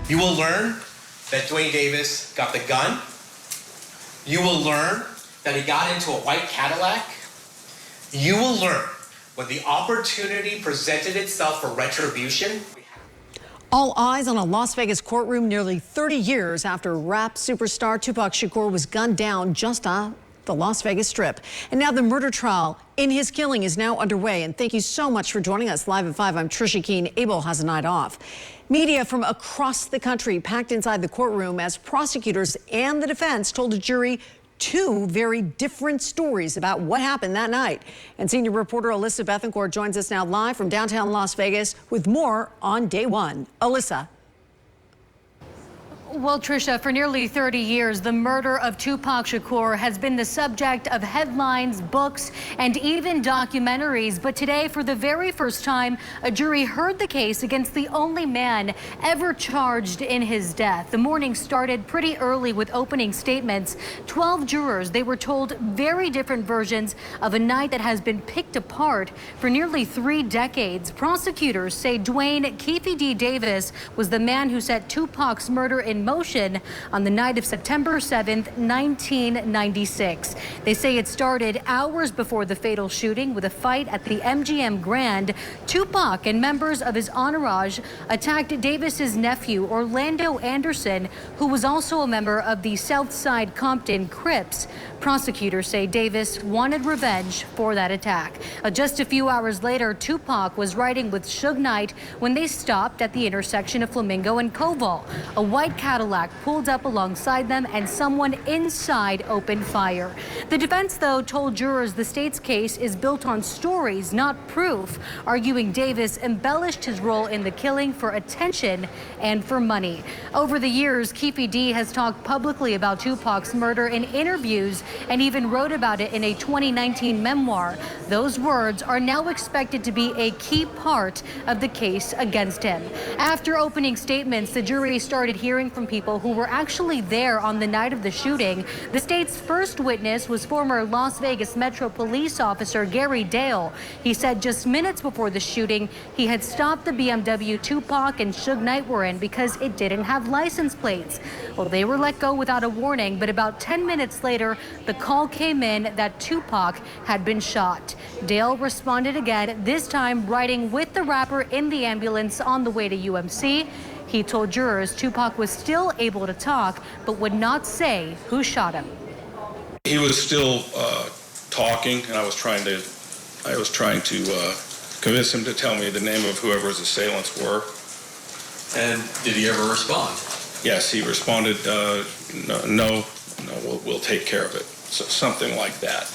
You will learn that Dwayne Davis got the gun. You will learn that he got into a white Cadillac. You will learn when the opportunity presented itself for retribution. All eyes on a Las Vegas courtroom nearly 30 years after rap superstar Tupac Shakur was gunned down just off the Las Vegas Strip. And now the murder trial in his killing is now underway. And thank you so much for joining us live at 5. I'm Trisha Keene. Abel has a night off. Media from across the country packed inside the courtroom as prosecutors and the defense told a jury two very different stories about what happened that night. And senior reporter Alyssa Bethencourt joins us now live from downtown Las Vegas with more on day one. Alyssa. Well, Trisha, for nearly 30 years, the murder of Tupac Shakur has been the subject of headlines, books, and even documentaries. But today, for the very first time, a jury heard the case against the only man ever charged in his death. The morning started pretty early with opening statements. 12 jurors, they were told very different versions of a night that has been picked apart for nearly 3 decades. Prosecutors say Dwayne "Keefe D. Davis was the man who set Tupac's murder in motion on the night of September 7th, 1996. They say it started hours before the fatal shooting with a fight at the MGM Grand. Tupac and members of his entourage attacked Davis's nephew, Orlando Anderson, who was also a member of the Southside Compton Crips. Prosecutors say Davis wanted revenge for that attack. Just a few hours later, Tupac was riding with Suge Knight when they stopped at the intersection of Flamingo and Koval. A white Cadillac pulled up alongside them and someone inside opened fire. The defense, though, told jurors the state's case is built on stories, not proof, arguing Davis embellished his role in the killing for attention and for money. Over the years, Keefe D has talked publicly about Tupac's murder in interviews and even wrote about it in a 2019 memoir. Those words are now expected to be a key part of the case against him. After opening statements, the jury started hearing from people who were actually there on the night of the shooting. The state's first witness was former Las Vegas Metro Police Officer Gary Dale. He said just minutes before the shooting, he had stopped the BMW Tupac and Suge Knight were in because it didn't have license plates. Well, they were let go without a warning, but about 10 minutes later, the call came in that Tupac had been shot. Dale responded again, this time riding with the rapper in the ambulance on the way to UMC. He told jurors Tupac was still able to talk, but would not say who shot him. He was still talking, and I was trying to convince him to tell me the name of whoever his assailants were. And did he ever respond? Yes, he responded, no, we'll take care of it. So, something like that.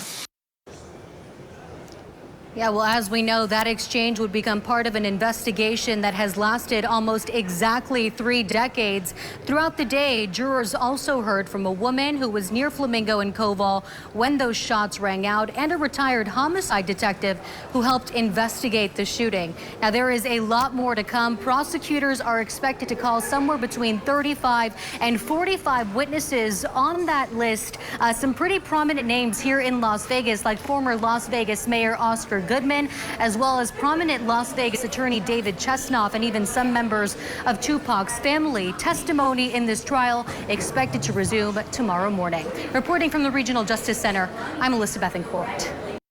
Yeah, well, as we know, that exchange would become part of an investigation that has lasted almost exactly 3 decades. Throughout the day, jurors also heard from a woman who was near Flamingo and Koval when those shots rang out, and a retired homicide detective who helped investigate the shooting. Now, there is a lot more to come. Prosecutors are expected to call somewhere between 35 and 45 witnesses on that list. Some pretty prominent names here in Las Vegas, like former Las Vegas Mayor Oscar Goodman, as well as prominent Las Vegas attorney David Chesnoff, and even some members of Tupac's family. Testimony in this trial expected to resume tomorrow morning. Reporting from the Regional Justice Center, I'm Alyssa Bethencourt.